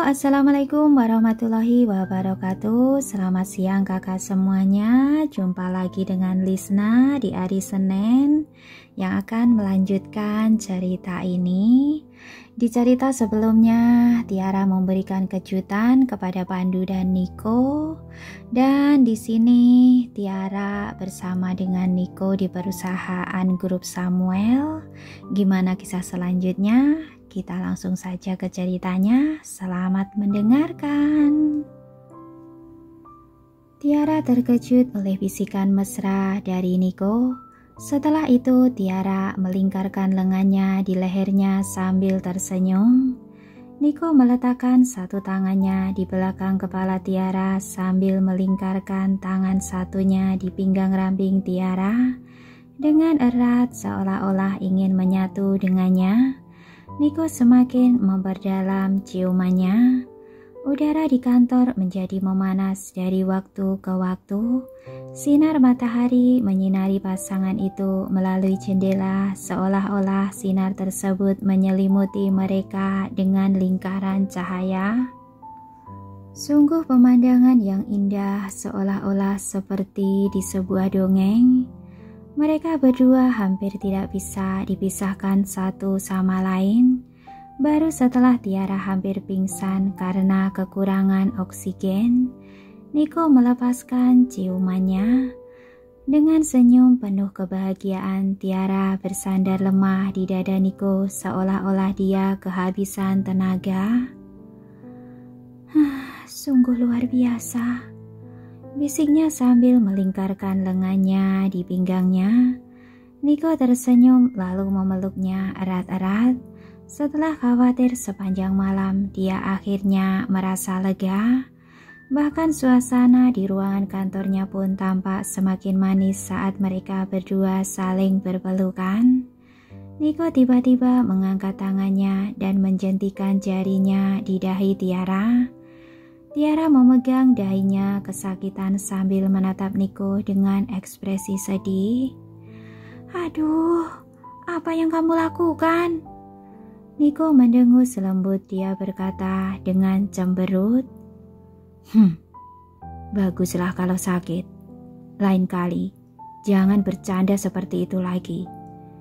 Assalamualaikum warahmatullahi wabarakatuh. Selamat siang kakak semuanya. Jumpa lagi dengan Lisna di hari Senin yang akan melanjutkan cerita ini. Di cerita sebelumnya, Tiara memberikan kejutan kepada Pandu dan Niko. Dan di sini Tiara bersama dengan Niko di perusahaan grup Samuel. Gimana kisah selanjutnya? Kita langsung saja ke ceritanya. Selamat mendengarkan. Tiara terkejut oleh bisikan mesra dari Niko. Setelah itu Tiara melingkarkan lengannya di lehernya sambil tersenyum. Niko meletakkan satu tangannya di belakang kepala Tiara sambil melingkarkan tangan satunya di pinggang ramping Tiara dengan erat seolah-olah ingin menyatu dengannya. Niko semakin memperdalam ciumannya. Udara di kantor menjadi memanas dari waktu ke waktu. Sinar matahari menyinari pasangan itu melalui jendela, seolah-olah sinar tersebut menyelimuti mereka dengan lingkaran cahaya. Sungguh pemandangan yang indah, seolah-olah seperti di sebuah dongeng. Mereka berdua hampir tidak bisa dipisahkan satu sama lain. Baru setelah Tiara hampir pingsan karena kekurangan oksigen, Niko melepaskan ciumannya. Dengan senyum penuh kebahagiaan, Tiara bersandar lemah di dada Niko seolah-olah dia kehabisan tenaga. Sungguh luar biasa, bisiknya sambil melingkarkan lengannya di pinggangnya. Niko tersenyum lalu memeluknya erat-erat. Setelah khawatir sepanjang malam, dia akhirnya merasa lega. Bahkan suasana di ruangan kantornya pun tampak semakin manis saat mereka berdua saling berpelukan. Niko tiba-tiba mengangkat tangannya dan menjentikan jarinya di dahi Tiara. Tiara memegang dahinya kesakitan sambil menatap Niko dengan ekspresi sedih. Aduh, apa yang kamu lakukan? Niko mendengus lembut, dia berkata dengan cemberut. Baguslah kalau sakit. Lain kali, jangan bercanda seperti itu lagi.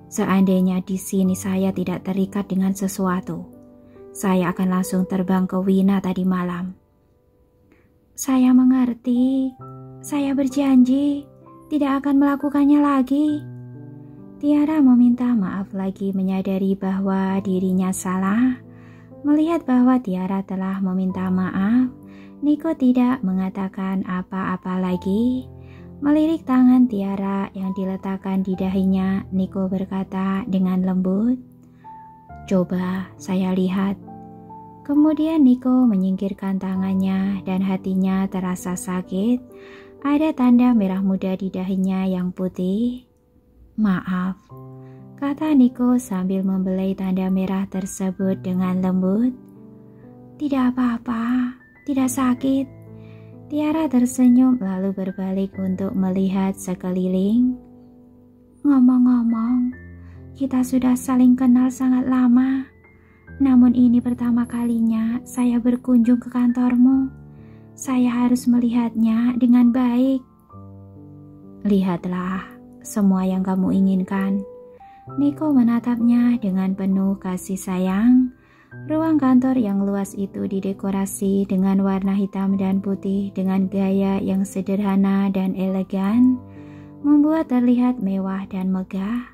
Seandainya di sini saya tidak terikat dengan sesuatu, saya akan langsung terbang ke Wina tadi malam. Saya mengerti. Saya berjanji tidak akan melakukannya lagi. Tiara meminta maaf lagi, menyadari bahwa dirinya salah. Melihat bahwa Tiara telah meminta maaf, Niko tidak mengatakan apa-apa lagi. Melirik tangan Tiara yang diletakkan di dahinya, Niko berkata dengan lembut, "Coba saya lihat." Kemudian Niko menyingkirkan tangannya dan hatinya terasa sakit. Ada tanda merah muda di dahinya yang putih. "Maaf," kata Niko sambil membelai tanda merah tersebut dengan lembut. "Tidak apa-apa, tidak sakit." Tiara tersenyum lalu berbalik untuk melihat sekeliling. "Ngomong-ngomong, kita sudah saling kenal sangat lama. Namun ini pertama kalinya saya berkunjung ke kantormu. Saya harus melihatnya dengan baik." "Lihatlah semua yang kamu inginkan." Niko menatapnya dengan penuh kasih sayang. Ruang kantor yang luas itu didekorasi dengan warna hitam dan putih dengan gaya yang sederhana dan elegan, membuat terlihat mewah dan megah.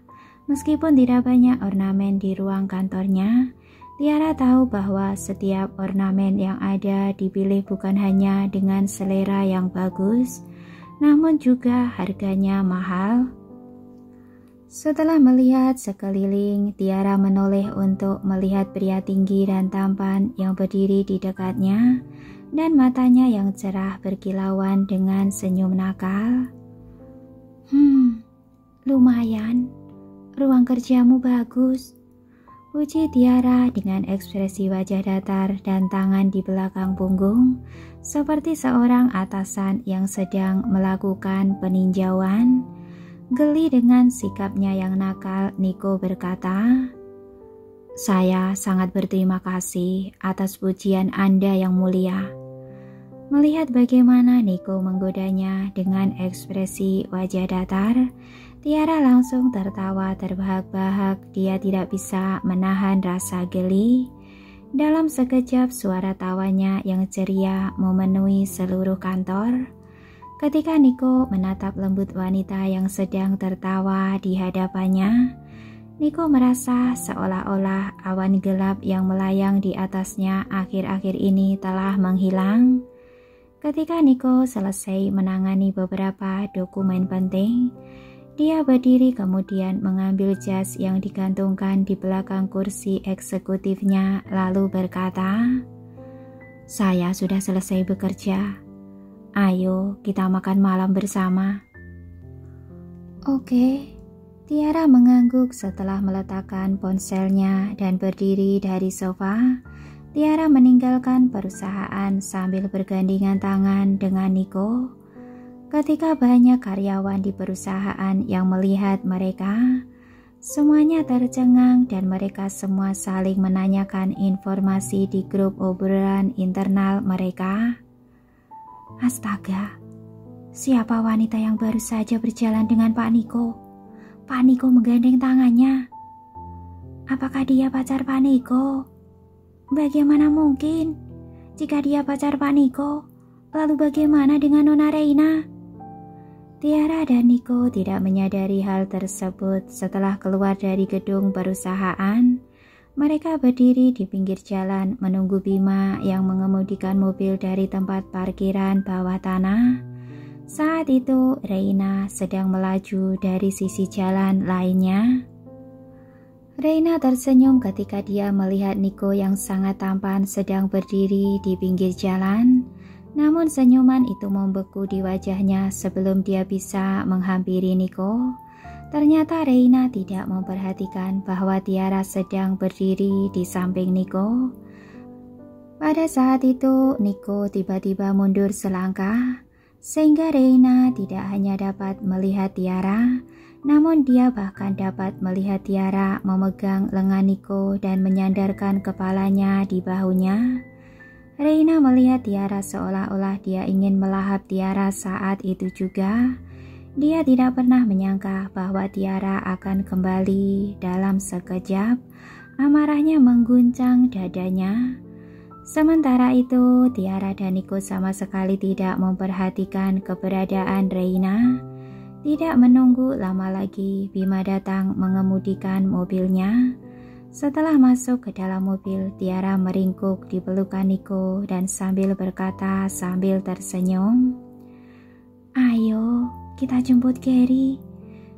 Meskipun tidak banyak ornamen di ruang kantornya, Tiara tahu bahwa setiap ornamen yang ada dipilih bukan hanya dengan selera yang bagus, namun juga harganya mahal. Setelah melihat sekeliling, Tiara menoleh untuk melihat pria tinggi dan tampan yang berdiri di dekatnya, dan matanya yang cerah berkilauan dengan senyum nakal. Lumayan, ruang kerjamu bagus," puji Tiara dengan ekspresi wajah datar dan tangan di belakang punggung, seperti seorang atasan yang sedang melakukan peninjauan. Geli dengan sikapnya yang nakal, Niko berkata, Saya sangat berterima kasih atas pujian Anda yang mulia. Melihat bagaimana Niko menggodanya dengan ekspresi wajah datar, Tiara langsung tertawa terbahak-bahak. Dia tidak bisa menahan rasa geli. Dalam sekejap suara tawanya yang ceria memenuhi seluruh kantor. Ketika Niko menatap lembut wanita yang sedang tertawa di hadapannya, Niko merasa seolah-olah awan gelap yang melayang di atasnya akhir-akhir ini telah menghilang. Ketika Niko selesai menangani beberapa dokumen penting, dia berdiri kemudian mengambil jas yang digantungkan di belakang kursi eksekutifnya lalu berkata, "Saya sudah selesai bekerja. Ayo kita makan malam bersama." Oke. Tiara mengangguk setelah meletakkan ponselnya dan berdiri dari sofa. Tiara meninggalkan perusahaan sambil bergandengan tangan dengan Niko. Ketika banyak karyawan di perusahaan yang melihat mereka, semuanya tercengang dan mereka semua saling menanyakan informasi di grup obrolan internal mereka. Astaga, siapa wanita yang baru saja berjalan dengan Pak Niko? Pak Niko menggandeng tangannya. Apakah dia pacar Pak Niko? Bagaimana mungkin? Jika dia pacar Pak Niko, lalu bagaimana dengan Nona Reina? Tiara dan Niko tidak menyadari hal tersebut. Setelah keluar dari gedung perusahaan, mereka berdiri di pinggir jalan menunggu Bima yang mengemudikan mobil dari tempat parkiran bawah tanah. Saat itu Reina sedang melaju dari sisi jalan lainnya. Reina tersenyum ketika dia melihat Niko yang sangat tampan sedang berdiri di pinggir jalan. Namun senyuman itu membeku di wajahnya sebelum dia bisa menghampiri Niko. Ternyata Reina tidak memperhatikan bahwa Tiara sedang berdiri di samping Niko. Pada saat itu Niko tiba-tiba mundur selangkah, sehingga Reina tidak hanya dapat melihat Tiara, namun dia bahkan dapat melihat Tiara memegang lengan Niko dan menyandarkan kepalanya di bahunya. Reina melihat Tiara seolah-olah dia ingin melahap Tiara saat itu juga. Dia tidak pernah menyangka bahwa Tiara akan kembali dalam sekejap. Amarahnya mengguncang dadanya. Sementara itu, Tiara dan Niko sama sekali tidak memperhatikan keberadaan Reina. Tidak menunggu lama lagi, Bima datang mengemudikan mobilnya. Setelah masuk ke dalam mobil, Tiara meringkuk di pelukan Niko dan sambil berkata sambil tersenyum, "Ayo, kita jemput Gary.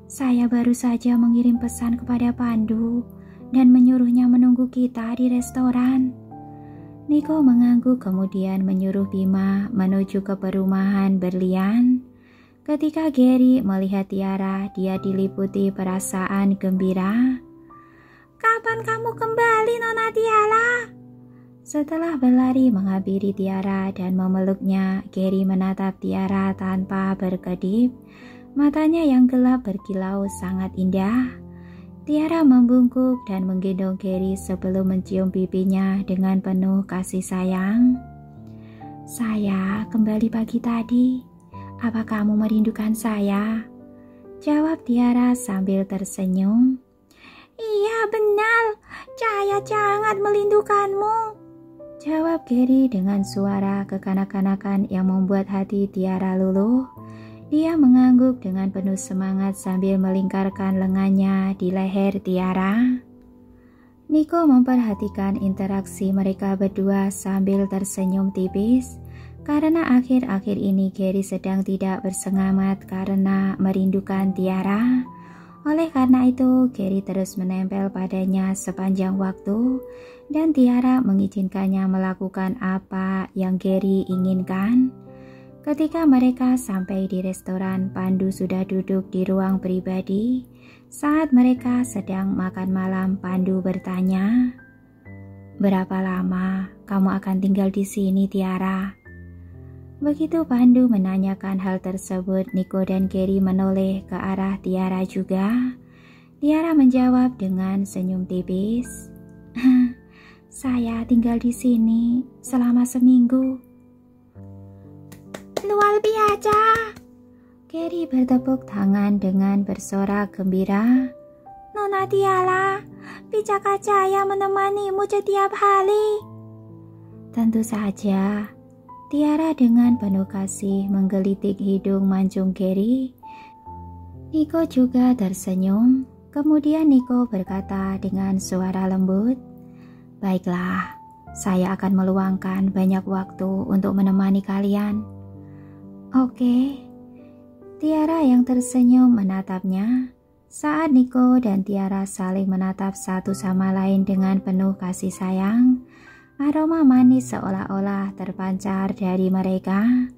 Saya baru saja mengirim pesan kepada Pandu dan menyuruhnya menunggu kita di restoran." Niko mengangguk kemudian menyuruh Bima menuju ke perumahan berlian. Ketika Gary melihat Tiara, dia diliputi perasaan gembira. "Kapan kamu kembali, Nona Tiara?" Setelah berlari menghampiri Tiara dan memeluknya, Gary menatap Tiara tanpa berkedip. Matanya yang gelap berkilau sangat indah. Tiara membungkuk dan menggendong Gary sebelum mencium pipinya dengan penuh kasih sayang. "Saya kembali pagi tadi. Apa kamu merindukan saya?" jawab Tiara sambil tersenyum. "Iya benar, saya sangat merindukanmu," jawab Gary dengan suara kekanak-kanakan yang membuat hati Tiara luluh. Dia mengangguk dengan penuh semangat sambil melingkarkan lengannya di leher Tiara. Niko memperhatikan interaksi mereka berdua sambil tersenyum tipis. Karena akhir-akhir ini Gary sedang tidak bersemangat karena merindukan Tiara. Oleh karena itu, Gary terus menempel padanya sepanjang waktu dan Tiara mengizinkannya melakukan apa yang Gary inginkan. Ketika mereka sampai di restoran, Pandu sudah duduk di ruang pribadi. Saat mereka sedang makan malam, Pandu bertanya, "Berapa lama kamu akan tinggal di sini, Tiara?" Begitu Pandu menanyakan hal tersebut, Niko dan Gary menoleh ke arah Tiara juga. Tiara menjawab dengan senyum tipis, Saya tinggal di sini selama seminggu. Luar biasa. Gary bertepuk tangan dengan bersorak gembira. Nona Tiara, bisakah saya menemanimu setiap hari? Tentu saja. Tiara dengan penuh kasih menggelitik hidung mancung Gary. Nico juga tersenyum. Kemudian Nico berkata dengan suara lembut, "Baiklah, saya akan meluangkan banyak waktu untuk menemani kalian." "Oke." Tiara yang tersenyum menatapnya. Saat Nico dan Tiara saling menatap satu sama lain dengan penuh kasih sayang, aroma manis seolah-olah terpancar dari mereka.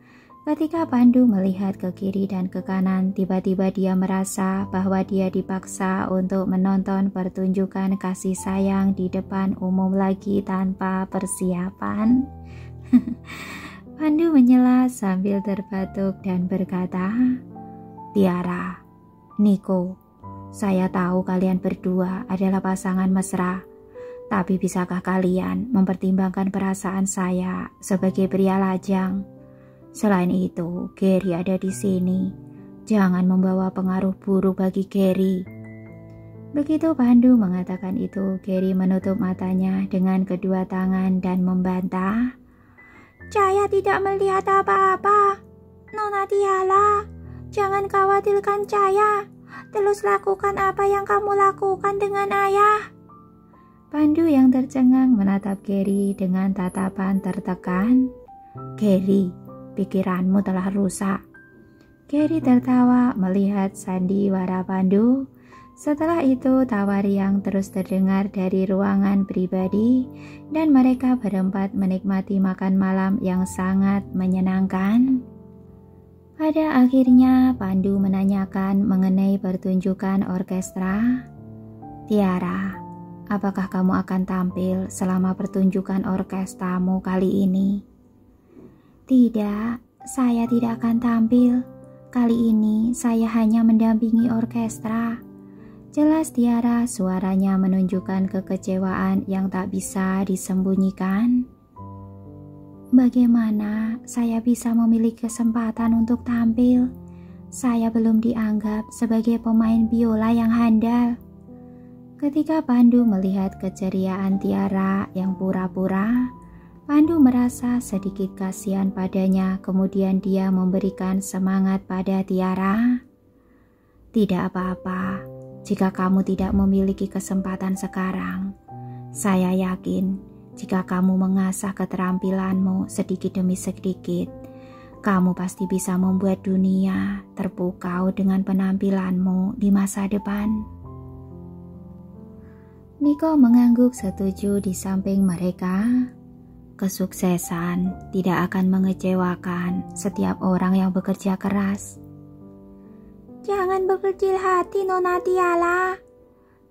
Ketika Pandu melihat ke kiri dan ke kanan, tiba-tiba dia merasa bahwa dia dipaksa untuk menonton pertunjukan kasih sayang di depan umum lagi tanpa persiapan. Pandu menyela sambil terbatuk dan berkata, "Tiara, Nico, saya tahu kalian berdua adalah pasangan mesra, tapi bisakah kalian mempertimbangkan perasaan saya sebagai pria lajang? Selain itu, Gary ada di sini. Jangan membawa pengaruh buruk bagi Gary." Begitu Pandu mengatakan itu, Gary menutup matanya dengan kedua tangan dan membantah, "Saya tidak melihat apa-apa. Nona Tiara, jangan khawatirkan saya. Terus lakukan apa yang kamu lakukan dengan ayah." Pandu yang tercengang menatap Gary dengan tatapan tertekan. "Gary, pikiranmu telah rusak." Gary tertawa melihat sandiwara Pandu. Setelah itu tawa riang terus terdengar dari ruangan pribadi dan mereka berempat menikmati makan malam yang sangat menyenangkan. Pada akhirnya Pandu menanyakan mengenai pertunjukan orkestra. "Tiara, apakah kamu akan tampil selama pertunjukan orkestramu kali ini?" "Tidak, saya tidak akan tampil. Kali ini saya hanya mendampingi orkestra." Jelas Tiara, suaranya menunjukkan kekecewaan yang tak bisa disembunyikan. "Bagaimana saya bisa memiliki kesempatan untuk tampil? Saya belum dianggap sebagai pemain biola yang handal." Ketika Pandu melihat keceriaan Tiara yang pura-pura, Pandu merasa sedikit kasihan padanya, kemudian dia memberikan semangat pada Tiara. "Tidak apa-apa, jika kamu tidak memiliki kesempatan sekarang. Saya yakin jika kamu mengasah keterampilanmu sedikit demi sedikit, kamu pasti bisa membuat dunia terpukau dengan penampilanmu di masa depan." Nico mengangguk setuju di samping mereka. Kesuksesan tidak akan mengecewakan setiap orang yang bekerja keras. "Jangan berkecil hati, Nona Tiara."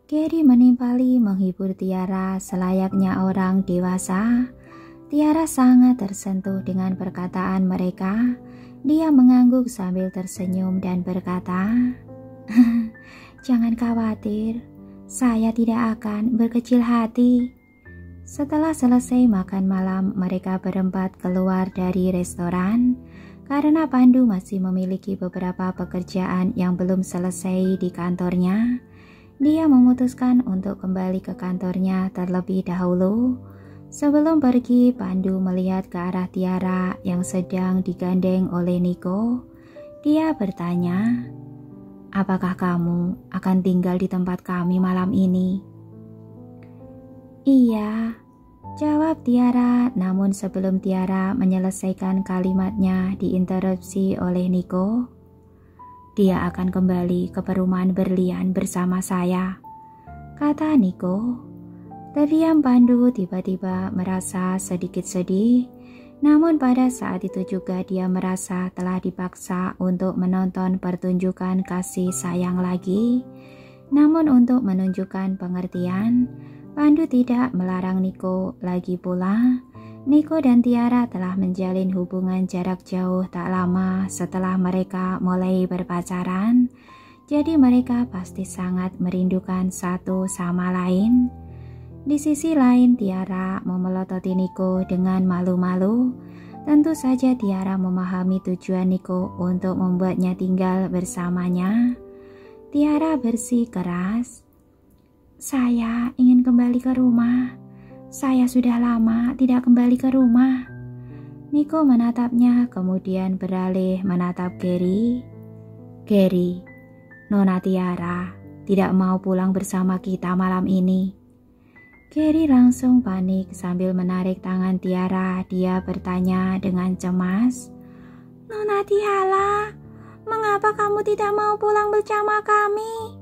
Gary menimpali menghibur Tiara selayaknya orang dewasa. Tiara sangat tersentuh dengan perkataan mereka. Dia mengangguk sambil tersenyum dan berkata, "Jangan khawatir, saya tidak akan berkecil hati." Setelah selesai makan malam, mereka berempat keluar dari restoran. Karena Pandu masih memiliki beberapa pekerjaan yang belum selesai di kantornya, dia memutuskan untuk kembali ke kantornya terlebih dahulu. Sebelum pergi, Pandu melihat ke arah Tiara yang sedang digandeng oleh Nico. Dia bertanya, "Apakah kamu akan tinggal di tempat kami malam ini?" "Iya," jawab Tiara, namun sebelum Tiara menyelesaikan kalimatnya diinterupsi oleh Nico. "Dia akan kembali ke perumahan berlian bersama saya," kata Nico. Terdiam Pandu tiba-tiba merasa sedikit sedih, namun pada saat itu juga dia merasa telah dipaksa untuk menonton pertunjukan kasih sayang lagi. Namun untuk menunjukkan pengertian, Pandu tidak melarang Nico. Lagi pula, Nico dan Tiara telah menjalin hubungan jarak jauh tak lama setelah mereka mulai berpacaran. Jadi mereka pasti sangat merindukan satu sama lain. Di sisi lain, Tiara memelototi Nico dengan malu-malu. Tentu saja Tiara memahami tujuan Nico untuk membuatnya tinggal bersamanya. Tiara bersikeras, "Saya ingin kembali ke rumah. Saya sudah lama tidak kembali ke rumah." Nico menatapnya, kemudian beralih menatap Gary. "Gary, Nona Tiara tidak mau pulang bersama kita malam ini." Gary langsung panik sambil menarik tangan Tiara. Dia bertanya dengan cemas, "Nona Tiara, mengapa kamu tidak mau pulang bersama kami?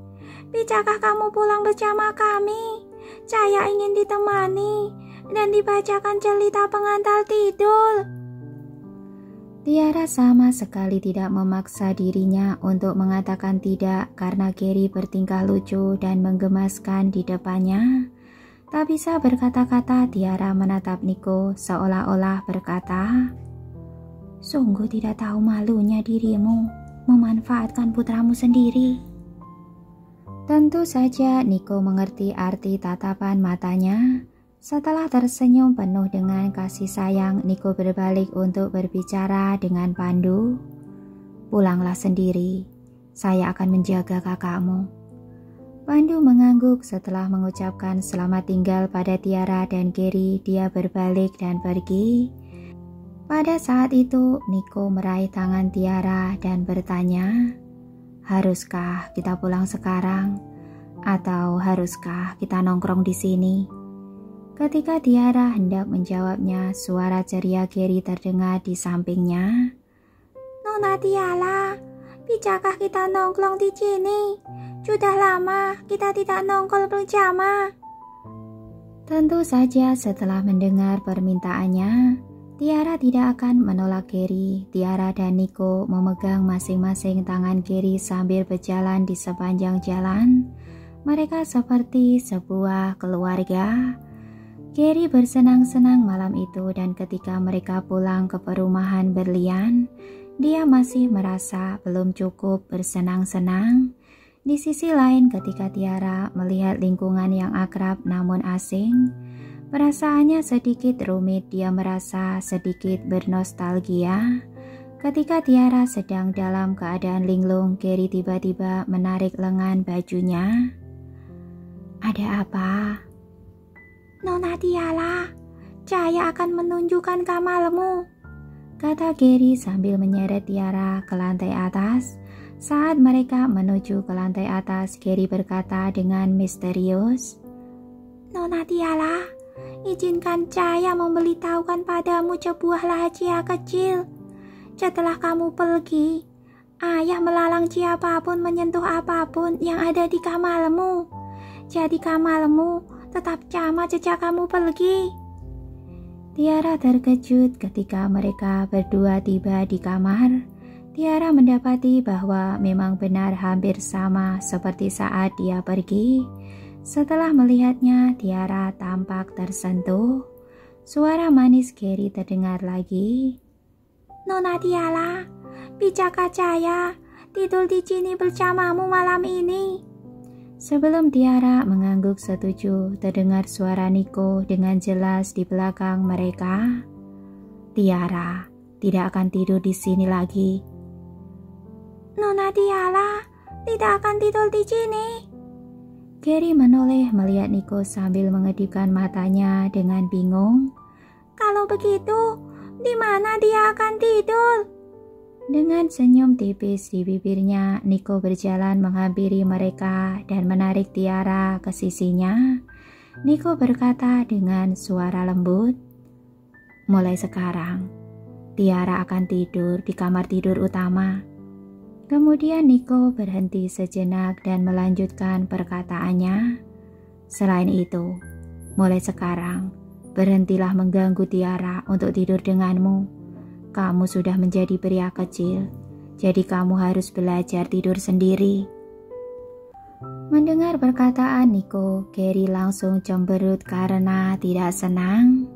Bisakah kamu pulang bersama kami? Saya ingin ditemani dan dibacakan cerita pengantar tidur." Tiara sama sekali tidak memaksa dirinya untuk mengatakan tidak karena Gary bertingkah lucu dan menggemaskan di depannya. Tak bisa berkata-kata, Tiara menatap Nico seolah-olah berkata, "Sungguh tidak tahu malunya dirimu memanfaatkan putramu sendiri." Tentu saja Nico mengerti arti tatapan matanya. Setelah tersenyum penuh dengan kasih sayang, Nico berbalik untuk berbicara dengan Pandu. "Pulanglah sendiri, saya akan menjaga kakakmu." Pandu mengangguk setelah mengucapkan selamat tinggal pada Tiara dan Gary. Dia berbalik dan pergi. Pada saat itu, Nico meraih tangan Tiara dan bertanya, "Haruskah kita pulang sekarang? Atau haruskah kita nongkrong di sini?" Ketika Tiara hendak menjawabnya, suara ceria Gary terdengar di sampingnya. "Nona Tiara, bisakah kita nongkrong di sini? Sudah lama kita tidak nongkrong bersama." Tentu saja setelah mendengar permintaannya, Tiara tidak akan menolak Gary. Tiara dan Nico memegang masing-masing tangan Gary sambil berjalan di sepanjang jalan. Mereka seperti sebuah keluarga. Gary bersenang-senang malam itu dan ketika mereka pulang ke perumahan berlian, dia masih merasa belum cukup bersenang-senang. Di sisi lain, ketika Tiara melihat lingkungan yang akrab namun asing, perasaannya sedikit rumit. Dia merasa sedikit bernostalgia. Ketika Tiara sedang dalam keadaan linglung, Gary tiba-tiba menarik lengan bajunya. "Ada apa?" "Nona Tiara, saya akan menunjukkan kamarmu," kata Gary sambil menyeret Tiara ke lantai atas. Saat mereka menuju ke lantai atas, Gary berkata dengan misterius, "Nona Tiara, izinkan saya memberitahukan padamu sebuah rahasia kecil. Setelah kamu pergi, ayah melarang siapapun menyentuh apapun yang ada di kamarmu. Jadi kamarmu tetap sama sejak kamu pergi." Tiara terkejut ketika mereka berdua tiba di kamar. Tiara mendapati bahwa memang benar hampir sama seperti saat dia pergi. Setelah melihatnya, Tiara tampak tersentuh. Suara manis Gary terdengar lagi. "Nona Tiara, bisakah saya tidur di sini bersamamu malam ini?" Sebelum Tiara mengangguk setuju, terdengar suara Nico dengan jelas di belakang mereka. "Tiara tidak akan tidur di sini lagi." "Nona Tiara tidak akan tidur di sini." Gary menoleh melihat Nico sambil mengedipkan matanya dengan bingung. "Kalau begitu, di mana dia akan tidur?" Dengan senyum tipis di bibirnya, Nico berjalan menghampiri mereka dan menarik Tiara ke sisinya. Nico berkata dengan suara lembut, "Mulai sekarang, Tiara akan tidur di kamar tidur utama." Kemudian Nico berhenti sejenak dan melanjutkan perkataannya. "Selain itu, mulai sekarang, berhentilah mengganggu Tiara untuk tidur denganmu. Kamu sudah menjadi pria kecil, jadi kamu harus belajar tidur sendiri." Mendengar perkataan Nico, Gary langsung cemberut karena tidak senang.